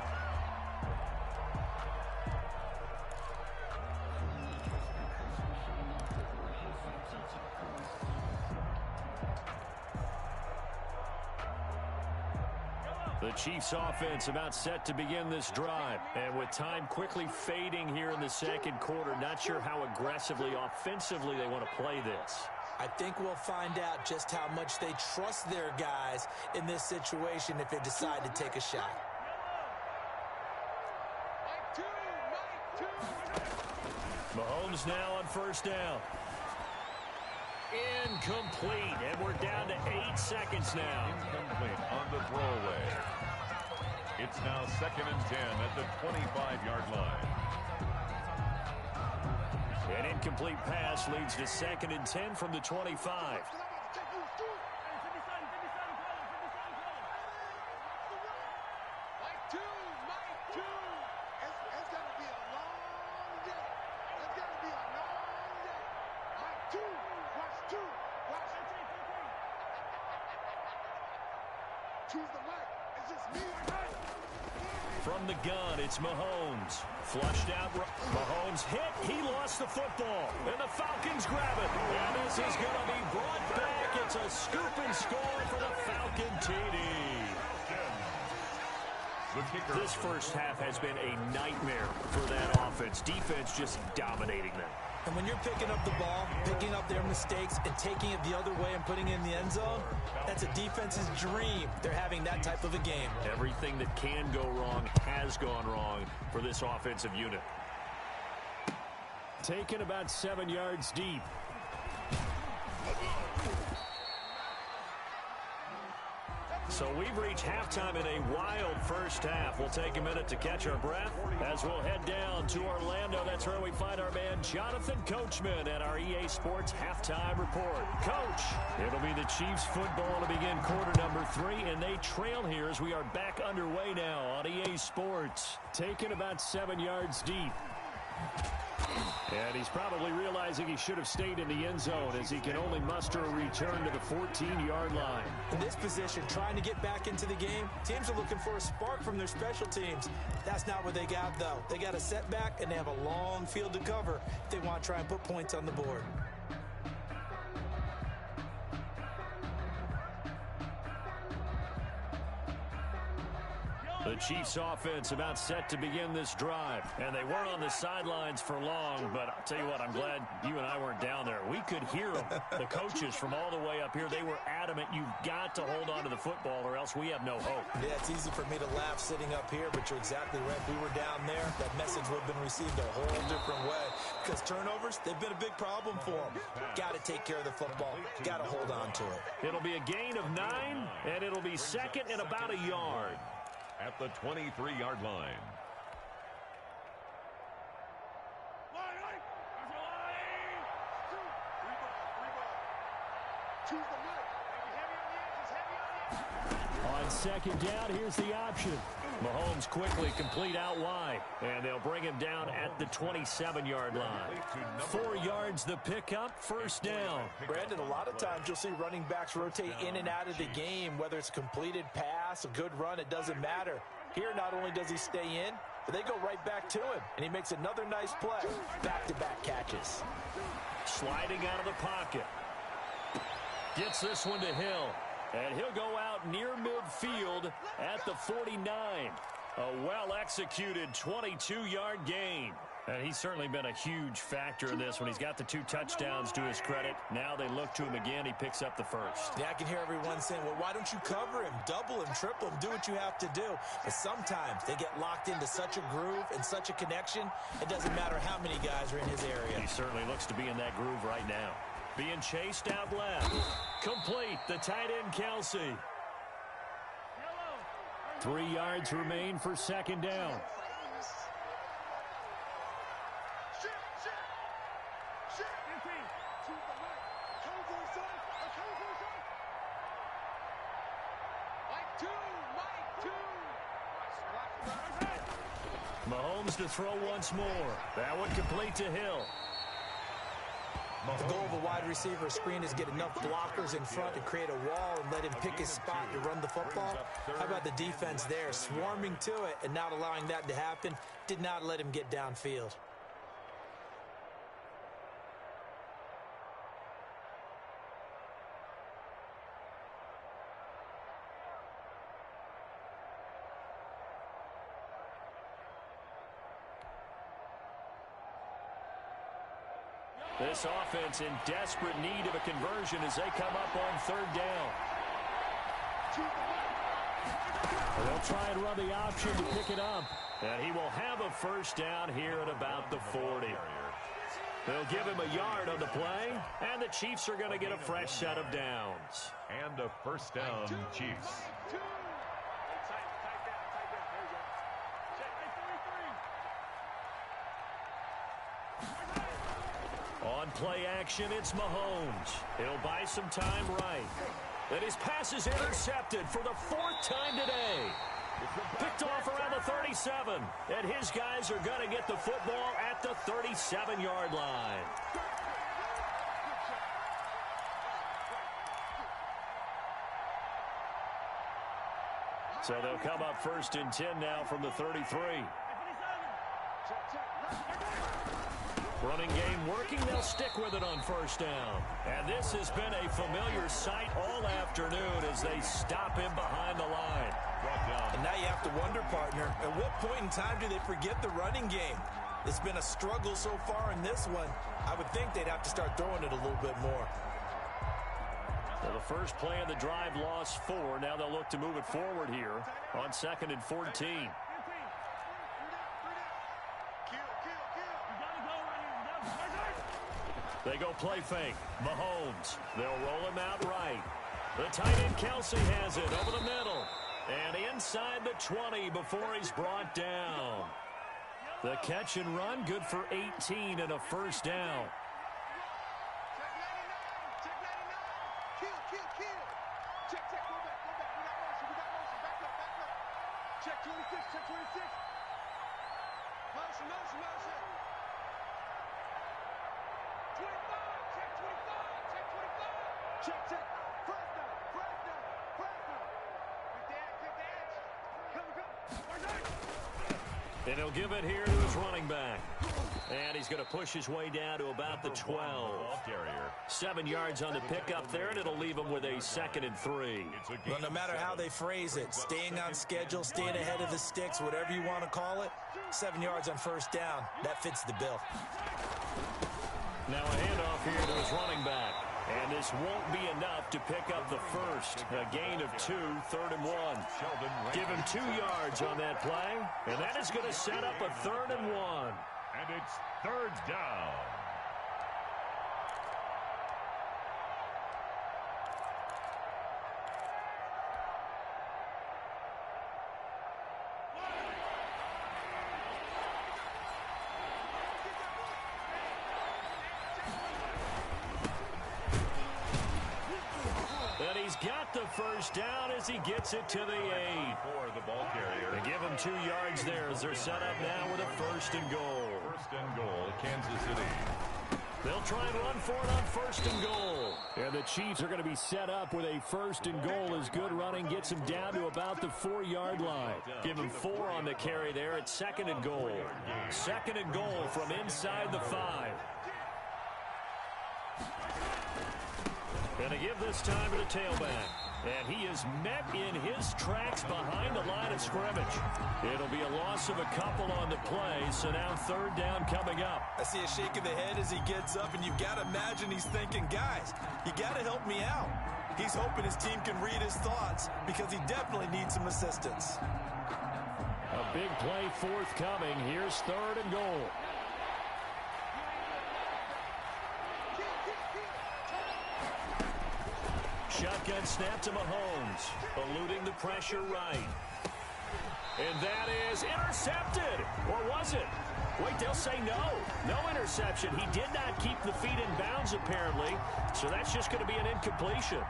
[SPEAKER 1] The Chiefs offense about set to begin this drive. And with time quickly fading here in the second quarter, not sure how aggressively, offensively they want to play this.
[SPEAKER 2] I think we'll find out just how much they trust their guys in this situation if they decide to take a shot.
[SPEAKER 1] Mahomes now on first down. Incomplete, and we're down to 8 seconds now.
[SPEAKER 3] Incomplete on the throwaway. It's now 2nd and 10 at the 25-yard line.
[SPEAKER 1] An incomplete pass leads to 2nd and 10 from the 25. From the gun, it's Mahomes. Flushed out. Mahomes hit. He lost the football. And the Falcons grab it. And this is going to be brought back. It's a scoop and score for the Falcon TD. This first half has been a nightmare for that offense. Defense just dominating them.
[SPEAKER 2] And when you're picking up the ball, picking up their mistakes, and taking it the other way and putting it in the end zone, that's a defense's dream. They're having that type of a game.
[SPEAKER 1] Everything that can go wrong has gone wrong for this offensive unit. Taken about 7 yards deep. So we've reached halftime in a wild first half. We'll take a minute to catch our breath as we'll head down to Orlando. That's where we find our man Jonathan Coachman at our EA Sports Halftime Report. Coach, it'll be the Chiefs football to begin quarter number 3, and they trail here as we are back underway now on EA Sports. Taken about 7 yards deep. And he's probably realizing he should have stayed in the end zone as he can only muster a return to the 14-yard line.
[SPEAKER 2] In this position, trying to get back into the game, teams are looking for a spark from their special teams. That's not what they got, though. They got a setback, and they have a long field to cover if they want to try and put points on the board.
[SPEAKER 1] The Chiefs offense about set to begin this drive. And they weren't on the sidelines for long, but I'll tell you what, I'm glad you and I weren't down there. We could hear them. The coaches from all the way up here, they were adamant, you've got to hold on to the football or else we have no hope.
[SPEAKER 2] Yeah, it's easy for me to laugh sitting up here, but you're exactly right. If we were down there, that message would have been received a whole different way. Because turnovers, they've been a big problem for them. Got to take care of the football. Got to hold on to it.
[SPEAKER 1] It'll be a gain of 9, and it'll be second and about a yard.
[SPEAKER 3] At the 23-yard line.
[SPEAKER 1] On second down, here's the option. Mahomes quickly complete out wide, and they'll bring him down at the 27-yard line. 4 yards the pickup, first down.
[SPEAKER 2] Brandon, a lot of times you'll see running backs rotate in and out of the game, whether it's a completed pass, a good run, it doesn't matter. Here, not only does he stay in, but they go right back to him, and he makes another nice play. Back-to-back catches.
[SPEAKER 1] Sliding out of the pocket. Gets this one to Hill. And he'll go out near midfield at the 49. A well-executed 22-yard gain. And he's certainly been a huge factor in this when he's got the 2 touchdowns to his credit. Now they look to him again. He picks up the first.
[SPEAKER 2] Yeah, I can hear everyone saying, well, why don't you cover him, double him, triple him, do what you have to do. But sometimes they get locked into such a groove and such a connection, it doesn't matter how many guys are in his area.
[SPEAKER 1] He certainly looks to be in that groove right now. Being chased out left. Complete. The tight end, Kelsey. 3 yards remain for second down.
[SPEAKER 4] coming for you, son. I'm coming for you, son. Mike 2.
[SPEAKER 1] Mahomes to throw once more. That one complete to Hill.
[SPEAKER 2] The goal of a wide receiver screen is get enough blockers in front to create a wall and let him pick his spot to run the football. How about the defense there, swarming to it and not allowing that to happen? Did not let him get downfield.
[SPEAKER 1] This offense in desperate need of a conversion as they come up on third down. They'll try and run the option to pick it up. And he will have a first down here at about the 40. They'll give him a yard on the play, and the Chiefs are going to get a fresh set of downs.
[SPEAKER 3] And a first down, Chiefs.
[SPEAKER 1] On play action, it's Mahomes. He'll buy some time right. And his pass is intercepted for the fourth time today. Picked off around the 37. And his guys are going to get the football at the 37-yard line. So they'll come up first and 10 now from the 33. Running game working. They'll stick with it on first down. And this has been a familiar sight all afternoon as they stop him behind the line.
[SPEAKER 2] And now you have to wonder, partner, at what point in time do they forget the running game? It's been a struggle so far in this one. I would think they'd have to start throwing it a little bit more.
[SPEAKER 1] So the first play of the drive lost 4. Now they'll look to move it forward here on 2nd and 14. They go play fake. Mahomes. They'll roll him out right. The tight end Kelsey has it over the middle. And inside the 20 before he's brought down. The catch and run good for 18 and a first down.
[SPEAKER 4] Check, go back. We got motion. Back up. Check 26. Motion. 25. Check 25. First down. Quick dash. Come.
[SPEAKER 1] And he'll give it here to his running back. And he's going to push his way down to about the 12. 7 yards on the pickup there, and it'll leave him with a 2nd and 3.
[SPEAKER 2] Well, no matter how they phrase it, staying on schedule, staying ahead of the sticks, whatever you want to call it, 7 yards on first down, that fits the bill.
[SPEAKER 1] Now a handoff here to his running back. And this won't be enough to pick up the first. A gain of 2, 3rd and 1. Give him 2 yards on that play. And that is going to set up a 3rd and 1.
[SPEAKER 3] And it's 3rd down.
[SPEAKER 1] And he's got the first down as he gets it to the 8.
[SPEAKER 3] For the ball carrier.
[SPEAKER 1] They give him 2 yards there as they're set up now with a 1st and goal.
[SPEAKER 3] 1st and goal, Kansas City.
[SPEAKER 1] They'll try and run for it on 1st and goal. And the Chiefs are going to be set up with a 1st and goal as good running gets him down to about the 4-yard line. Give him 4 on the carry there at 2nd and goal. 2nd and goal from inside the 5. Going to give this time to the tailback. And he is met in his tracks behind the line of scrimmage. It'll be a loss of a couple on the play, so now 3rd down coming up.
[SPEAKER 2] I see a shake of the head as he gets up, and you've got to imagine he's thinking, guys, you got to help me out. He's hoping his team can read his thoughts because he definitely needs some assistance.
[SPEAKER 1] A big play forthcoming. Here's 3rd and goal. Shotgun snap to Mahomes, eluding the pressure right. And that is intercepted. Or was it? Wait, they'll say no. No interception. He did not keep the feet in bounds, apparently. So that's just going to be an incompletion.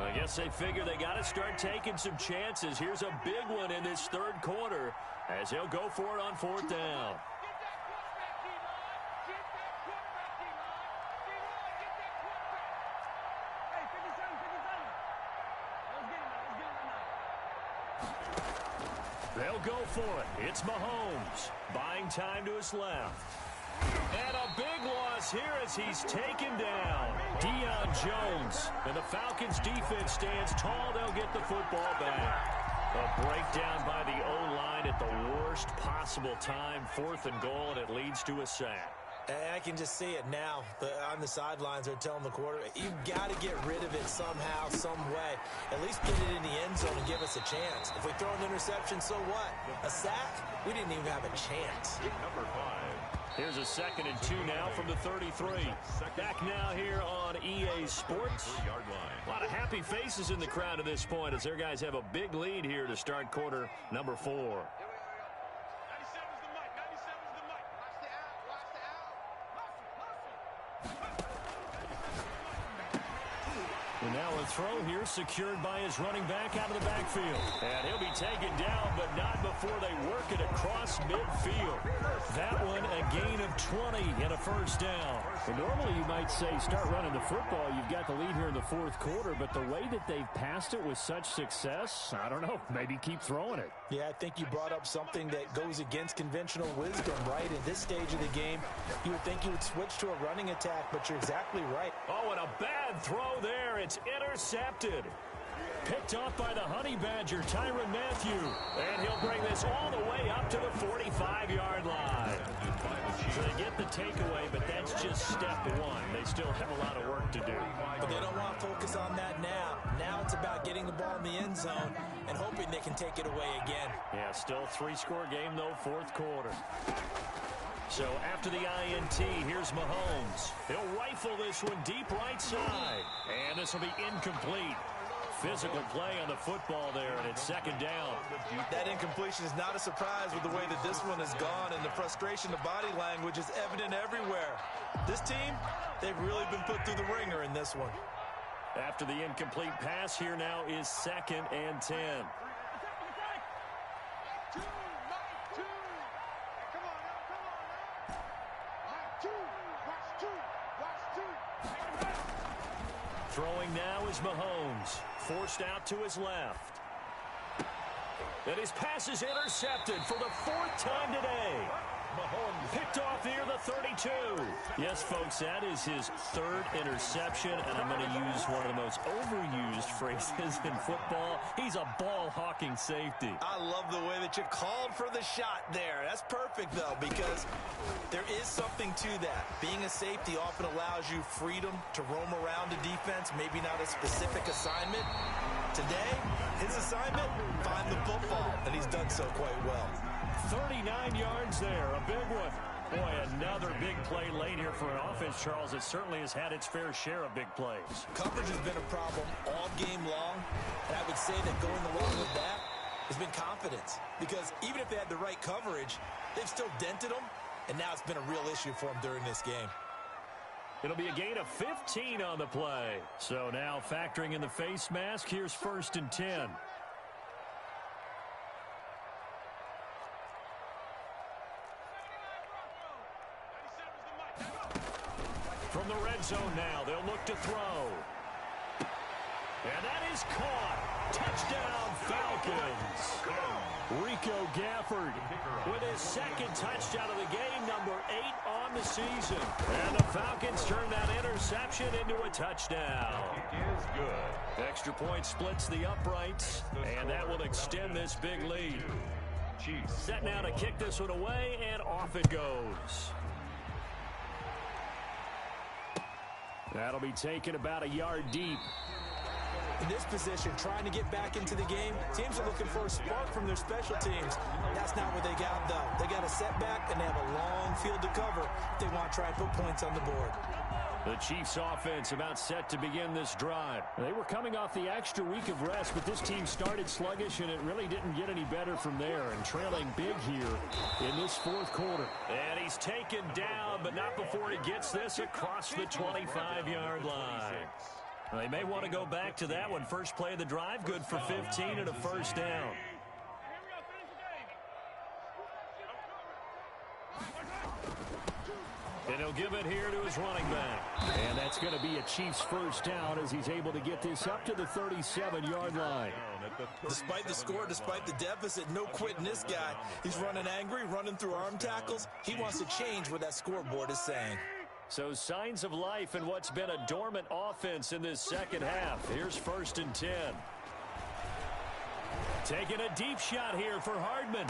[SPEAKER 1] I guess they figure they got to start taking some chances. Here's a big one in this third quarter as he'll go for it on fourth down. They'll go for it. It's Mahomes buying time to his left. And a big loss here as he's taken down. Deion Jones. And the Falcons defense stands tall. They'll get the football back. A breakdown by the O-line at the worst possible time. 4th and goal, and it leads to a sack.
[SPEAKER 2] I can just see it now. On the sidelines, they're telling the quarterback, you've got to get rid of it somehow, some way. At least get it in the end zone and give us a chance. If we throw an interception, so what? A sack? We didn't even have a chance.
[SPEAKER 3] Number 5.
[SPEAKER 1] Here's a 2nd and 2 now from the 33. Back now here on EA Sports. A lot of happy faces in the crowd at this point as their guys have a big lead here to start quarter number 4. And now a throw here secured by his running back out of the backfield. And he'll be taken down, but not before they work it across midfield. That one a gain of 20 and a first down.
[SPEAKER 5] Well, normally you might say start running the football. You've got the lead here in the fourth quarter, but the way that they've passed it with such success, I don't know, maybe keep throwing it.
[SPEAKER 2] Yeah, I think you brought up something that goes against conventional wisdom, right? At this stage of the game, you would think you would switch to a running attack, but you're exactly right.
[SPEAKER 1] Oh, and a bad throw there. It's intercepted. Picked off by the Honey Badger, Tyrann Mathieu. And he'll bring this all the way up to the 45-yard line. So they get the takeaway, but that's just step one. They still have a lot of work to do.
[SPEAKER 2] But they don't want to focus on that now. Now it's about getting the ball in the end zone and hoping they can take it away again.
[SPEAKER 1] Yeah, still 3-score game, though, fourth quarter. So after the INT, here's Mahomes. He'll rifle this one deep right side. And this will be incomplete. Physical play on the football there, and it's 2nd down.
[SPEAKER 2] That incompletion is not a surprise with the way that this one has gone, and the frustration of body language is evident everywhere. This team, they've really been put through the ringer in this one.
[SPEAKER 1] After the incomplete pass, here now is 2nd and 10. Throwing now is Mahomes. Forced out to his left. And his pass is intercepted for the 4th time today. Mahomes picked off near the 32. Yes, folks, that is his 3rd interception, and I'm going to use one of the most overused phrases in football. He's a ball-hawking safety.
[SPEAKER 2] I love the way that you called for the shot there. That's perfect, though, because there is something to that. Being a safety often allows you freedom to roam around the defense, maybe not a specific assignment. Today, his assignment, find the football, and he's done so quite well.
[SPEAKER 1] 39 yards there, a big one. Boy, another big play late here for an offense, Charles, that certainly has had its fair share of big plays.
[SPEAKER 2] Coverage has been a problem all game long, and I would say that going along with that has been confidence. Because even if they had the right coverage, they've still dented them, and now it's been a real issue for them during this game.
[SPEAKER 1] It'll be a gain of 15 on the play. So now factoring in the face mask, here's 1st and 10. From the red zone now, they'll look to throw. And that is caught. Touchdown, Falcons. Rico Gafford with his 2nd touchdown of the game, number 8 on the season. And the Falcons turn that interception into a touchdown.
[SPEAKER 3] It is good.
[SPEAKER 1] Extra point splits the uprights, and that will extend this big lead. Set now to kick this one away, and off it goes. That'll be taken about a yard deep.
[SPEAKER 2] In this position, trying to get back into the game, teams are looking for a spark from their special teams. That's not what they got, though. They got a setback, and they have a long field to cover if they want to try and put points on the board.
[SPEAKER 1] The Chiefs offense about set to begin this drive.
[SPEAKER 5] They were coming off the extra week of rest, but this team started sluggish, and it really didn't get any better from there, and trailing big here in this fourth quarter.
[SPEAKER 1] And he's taken down, but not before he gets this across the 25-yard line. They may want to go back to that one. First play of the drive, good for 15 and a first down. And he'll give it here to his running back.
[SPEAKER 5] And that's going to be a Chiefs first down as he's able to get this up to the 37-yard line.
[SPEAKER 2] Despite the score, despite the deficit, no quitting this guy. He's running angry, running through arm tackles. He wants to change what that scoreboard is saying.
[SPEAKER 1] So signs of life in what's been a dormant offense in this second half. Here's 1st and 10. Taking a deep shot here for Hardman.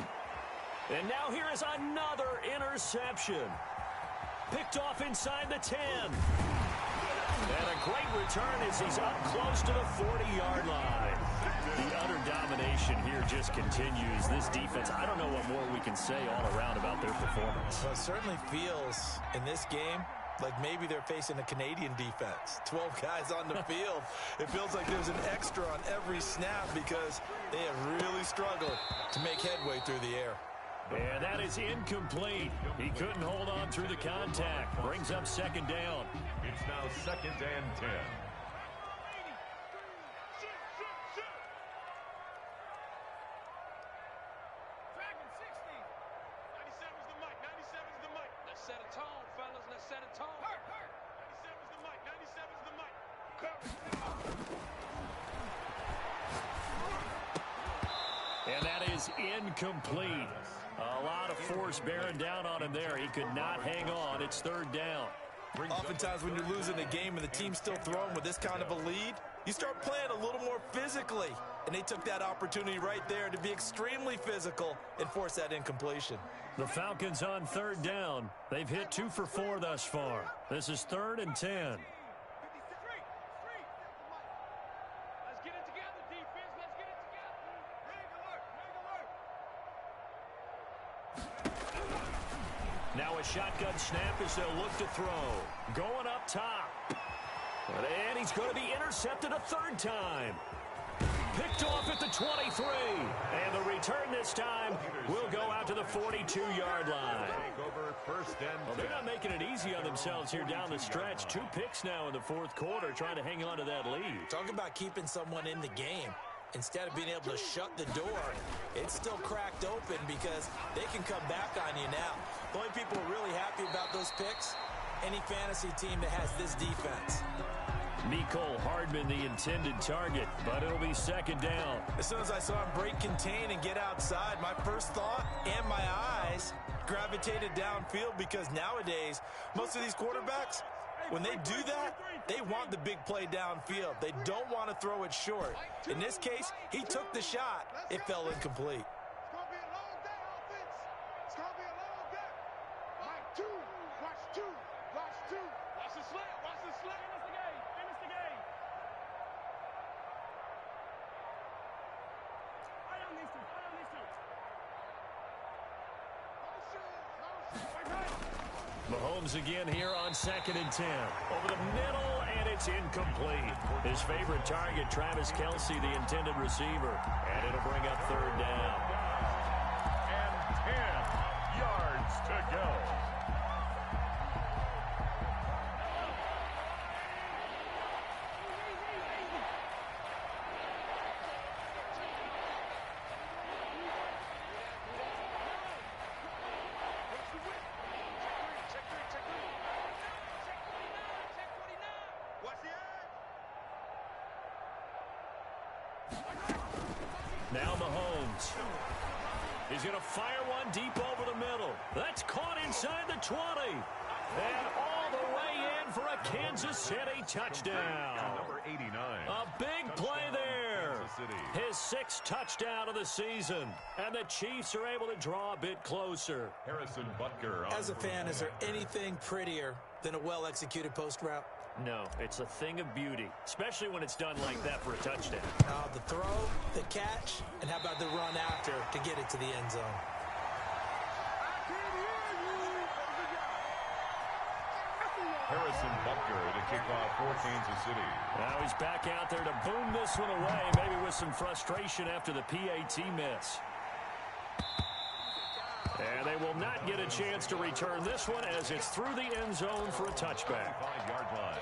[SPEAKER 1] And now here is another interception. Picked off inside the 10. And a great return as he's up close to the 40-yard line. The utter domination here just continues. This defense, I don't know what more we can say all around about their performance.
[SPEAKER 2] Well, it certainly feels in this game like maybe they're facing a Canadian defense. 12 guys on the field. It feels like there's an extra on every snap because they have really struggled to make headway through the air.
[SPEAKER 1] And that is incomplete. He couldn't hold on through the contact. Brings up 2nd down.
[SPEAKER 3] It's now 2nd and 10.
[SPEAKER 4] Set a tone, fellas. Let's set a tone. 97's the mic. 97's the mic.
[SPEAKER 1] And that is incomplete. A lot of force bearing down on him there. He could not hang on. It's 3rd down.
[SPEAKER 2] Oftentimes when you're losing a game and the team's still throwing with this kind of a lead, you start playing a little more physically. And they took that opportunity right there to be extremely physical and force that incompletion.
[SPEAKER 1] The Falcons on 3rd down. They've hit 2 for 4 thus far. This is 3rd and 10.
[SPEAKER 4] Let's get it together, defense. Let's get it together.
[SPEAKER 1] Now a shotgun snap as they'll look to throw. Going up top. And he's going to be intercepted a 3rd time. Picked off at the 23. And the return this time will go out to the 42-yard line. Well, they're not making it easy on themselves here down the stretch. 2 picks now in the 4th quarter trying to hang on to that lead.
[SPEAKER 2] Talk about keeping someone in the game. Instead of being able to shut the door, it's still cracked open because they can come back on you now. The only people who are really happy about those picks, any fantasy team that has this defense.
[SPEAKER 1] Nicole Hardman, the intended target, but it'll be 2nd down.
[SPEAKER 2] As soon as I saw him break contain and get outside, my first thought and my eyes gravitated downfield because nowadays, most of these quarterbacks, when they do that, they want the big play downfield. They don't want to throw it short. In this case, he took the shot. It fell incomplete.
[SPEAKER 4] It's going to be a long day, offense. It's going to be a long day. Mike 2. Watch 2. Watch 2. Watch the slant. Watch the slant. Finish the game. Finish the game. I don't need to. I don't need to.
[SPEAKER 1] Mahomes again here on 2nd and 10. Over the middle, and it's incomplete. His favorite target, Travis Kelce, the intended receiver. And it'll bring up 3rd down.
[SPEAKER 3] And 10 yards to go.
[SPEAKER 1] Now Mahomes. He's going to fire one deep over the middle. That's caught inside the 20. And all the way in for a Kansas City touchdown.
[SPEAKER 3] Number 89.
[SPEAKER 1] A big play there. His 6th touchdown of the season. And the Chiefs are able to draw a bit closer.
[SPEAKER 3] Harrison Butker.
[SPEAKER 2] As a fan, is there anything prettier than a well-executed post route?
[SPEAKER 1] No, it's a thing of beauty, especially when it's done like that for a touchdown.
[SPEAKER 2] The throw, the catch, and how about the run after to get it to the end zone?
[SPEAKER 3] Harrison Butker to kick off for Kansas City.
[SPEAKER 1] Now he's back out there to boom this one away, maybe with some frustration after the PAT miss. And they will not get a chance to return this one as it's through the end zone for a touchback.
[SPEAKER 3] 5-yard line.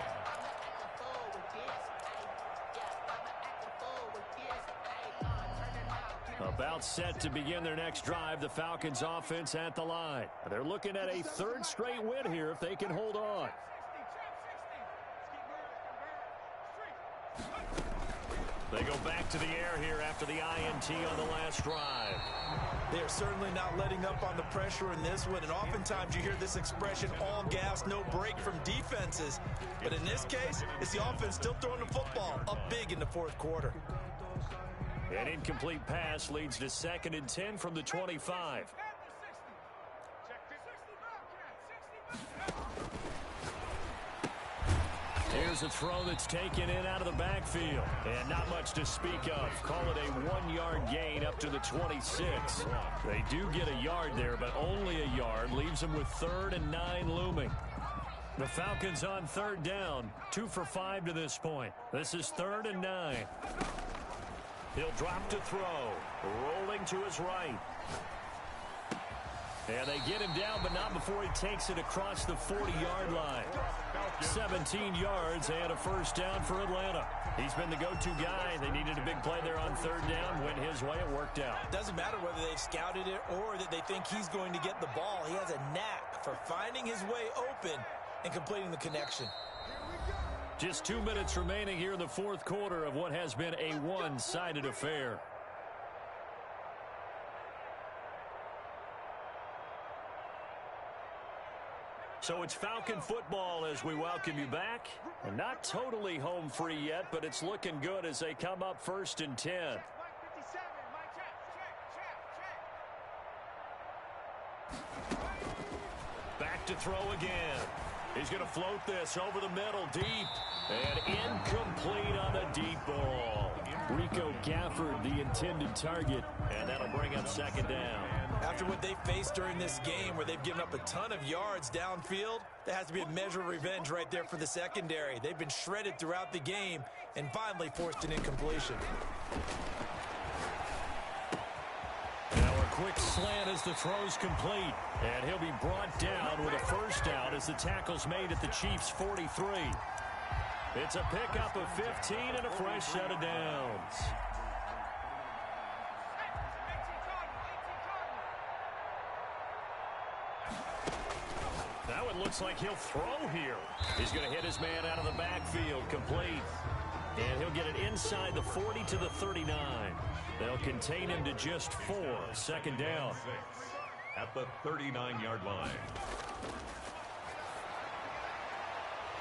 [SPEAKER 1] About set to begin their next drive, the Falcons offense at the line. They're looking at a third straight win here if they can hold on. They go back to the air here after the INT on the last drive.
[SPEAKER 2] They are certainly not letting up on the pressure in this one, and oftentimes you hear this expression, all gas, no break from defenses. But in this case, it's the offense still throwing the football up big in the fourth quarter.
[SPEAKER 1] An incomplete pass leads to 2nd and 10 from the 25. Here's a throw that's taken in out of the backfield. And not much to speak of. Call it a 1-yard gain up to the 26. They do get a yard there, but only a yard. Leaves them with 3rd and 9 looming. The Falcons on 3rd down. 2 for 5 to this point. This is 3rd and 9. He'll drop to throw. Rolling to his right. And they get him down, but not before he takes it across the 40-yard line. 17 yards and a first down for Atlanta. He's been the go-to guy. They needed a big play there on 3rd down. Went his way. It worked out.
[SPEAKER 2] Doesn't matter whether they've scouted it or that they think he's going to get the ball. He has a knack for finding his way open and completing the connection.
[SPEAKER 1] Just 2 minutes remaining here in the fourth quarter of what has been a one-sided affair. So it's Falcon football as we welcome you back. And not totally home free yet, but it's looking good as they come up 1st and 10. Back to throw again. He's going to float this over the middle deep. And incomplete on the deep ball. Rico Gafford, the intended target. And that'll bring up 2nd down.
[SPEAKER 2] After what they faced during this game where they've given up a ton of yards downfield, there has to be a measure of revenge right there for the secondary. They've been shredded throughout the game and finally forced an incompletion.
[SPEAKER 1] Now a quick slant as the throw's complete. And he'll be brought down with a first down as the tackle's made at the Chiefs' 43. It's a pickup of 15 and a fresh set of downs. Now it looks like he'll throw here. He's going to hit his man out of the backfield, complete. And he'll get it inside the 40 to the 39. They'll contain him to just 4. 2nd down.
[SPEAKER 3] At the 39-yard line.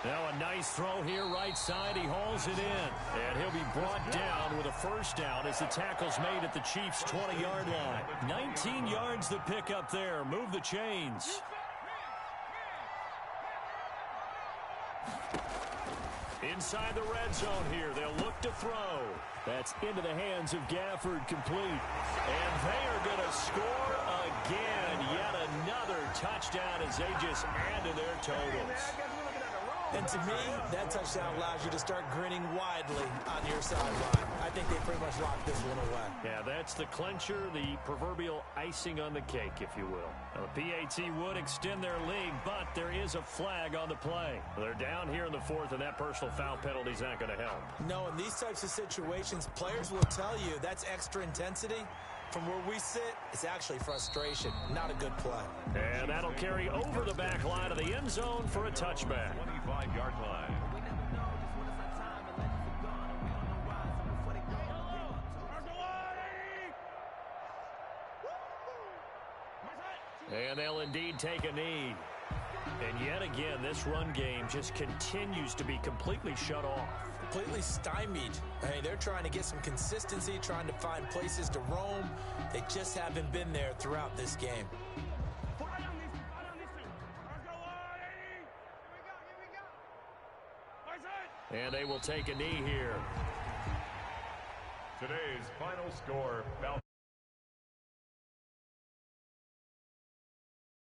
[SPEAKER 1] Now a nice throw here, right side. He hauls it in. And he'll be brought down with a first down as the tackle's made at the Chiefs' 20-yard line. 19 yards to pick up there. Move the chains. Inside the red zone here. They'll look to throw. That's into the hands of Gafford, complete. And they are going to score again. Yet another touchdown as they just add to their totals.
[SPEAKER 2] And to me, that touchdown allows you to start grinning widely on your sideline. I think they pretty much locked this one away.
[SPEAKER 1] Yeah, that's the clincher, the proverbial icing on the cake, if you will. Now, the PAT would extend their lead, but there is a flag on the play. They're down here in the 4th, and that personal foul penalty is not going to help.
[SPEAKER 2] No, in these types of situations, players will tell you that's extra intensity. From where we sit, it's actually frustration, not a good play.
[SPEAKER 1] And that'll carry over the back line of the end zone for a touchback.
[SPEAKER 3] 25-yard line.
[SPEAKER 1] And they'll indeed take a knee. And yet again, this run game just continues to be completely shut off.
[SPEAKER 2] Completely stymied. Hey, they're trying to get some consistency, trying to find places to roam. They just haven't been there throughout this game.
[SPEAKER 1] And they will take a knee here.
[SPEAKER 3] Today's final score, Falcons.